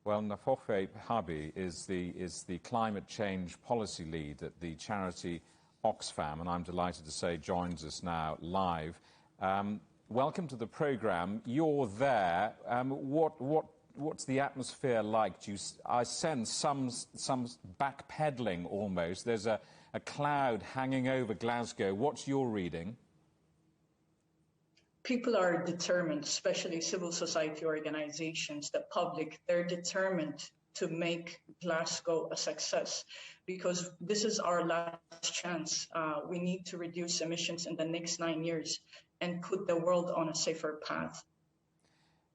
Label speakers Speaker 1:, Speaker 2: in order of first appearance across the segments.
Speaker 1: Well, Nafkote is the climate change policy lead at the charity Oxfam, and I'm delighted to say joins us now live. Welcome to the programme. You're there. What's the atmosphere like? I sense some backpedalling almost. There's a cloud hanging over Glasgow. What's your reading?
Speaker 2: People are determined, especially civil society organizations, the public, they're determined to make Glasgow a success because this is our last chance. We need to reduce emissions in the next 9 years and put the world on a safer path.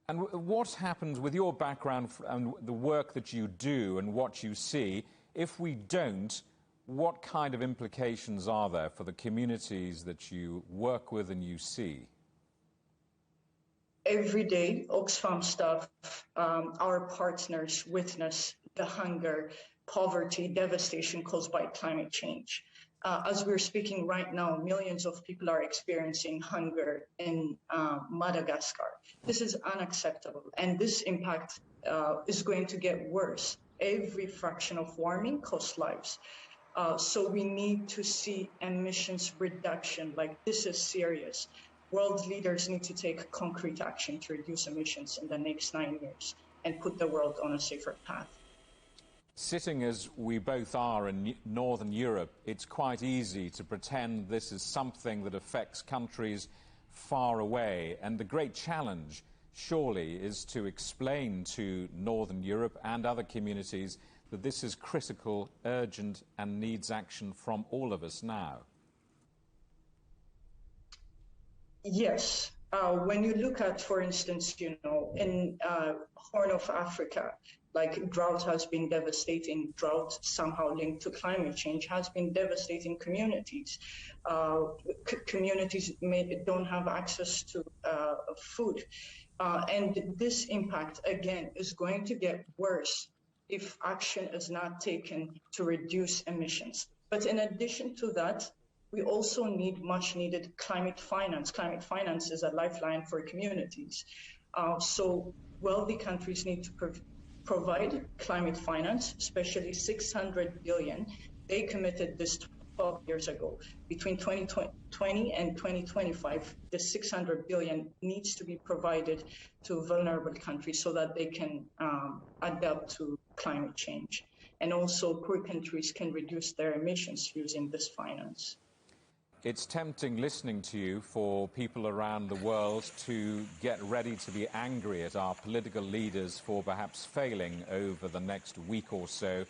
Speaker 1: And what happens with your background and the work that you do and what you see, if we don't, what kind of implications are there for the communities that you work with and you see?
Speaker 2: Every day, Oxfam staff, our partners witness the hunger, poverty, devastation caused by climate change. As we're speaking right now, millions of people are experiencing hunger in Madagascar. This is unacceptable, and this impact is going to get worse. Every fraction of warming costs lives. So we need to see emissions reduction. Like, this is serious. World leaders need to take concrete action to reduce emissions in the next 9 years and put the world on a safer path.
Speaker 1: Sitting as we both are in Northern Europe, it's quite easy to pretend this is something that affects countries far away. And the great challenge, surely, is to explain to Northern Europe and other communities that this is critical, urgent, and needs action from all of us now.
Speaker 2: Yes. When you look at, for instance, in Horn of Africa, like drought has been devastating. Drought somehow linked to climate change has been devastating communities. Communities don't have access to food. And this impact, again, is going to get worse if action is not taken to reduce emissions. But in addition to that, we also need much needed climate finance. Climate finance is a lifeline for communities. So wealthy countries need to provide climate finance, especially 600 billion. They committed this 12 years ago. Between 2020 and 2025, the 600 billion needs to be provided to vulnerable countries so that they can adapt to climate change. And also poor countries can reduce their emissions using this finance.
Speaker 1: It's tempting, listening to you, for people around the world to get ready to be angry at our political leaders for perhaps failing over the next week or so.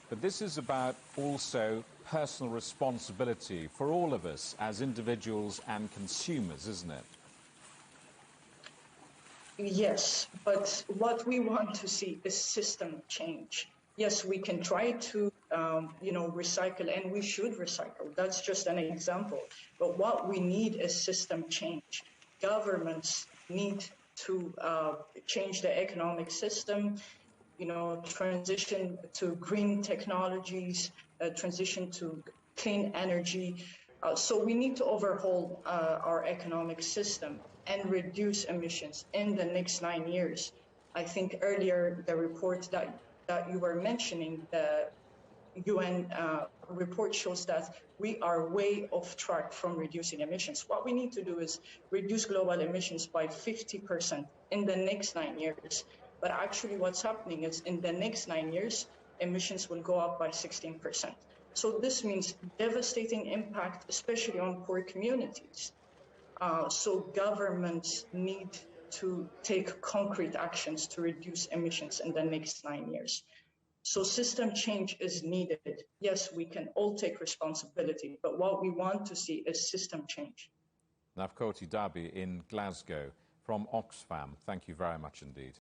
Speaker 1: But this is about also personal responsibility for all of us as individuals and consumers, isn't it?
Speaker 2: Yes, but what we want to see is system change. Yes, we can try to, recycle, and we should recycle. That's just an example. But what we need is system change. Governments need to change the economic system, transition to green technologies, transition to clean energy. So we need to overhaul our economic system and reduce emissions in the next 9 years. I think earlier the report that you were mentioning, the UN report shows that we are way off track from reducing emissions. What we need to do is reduce global emissions by 50% in the next 9 years. But actually what's happening is in the next 9 years, emissions will go up by 16%. So this means devastating impact, especially on poor communities. So governments need to take concrete actions to reduce emissions in the next 9 years. So system change is needed. Yes, we can all take responsibility, but what we want to see is system change.
Speaker 1: Nafkote Dabi in Glasgow from Oxfam. Thank you very much indeed.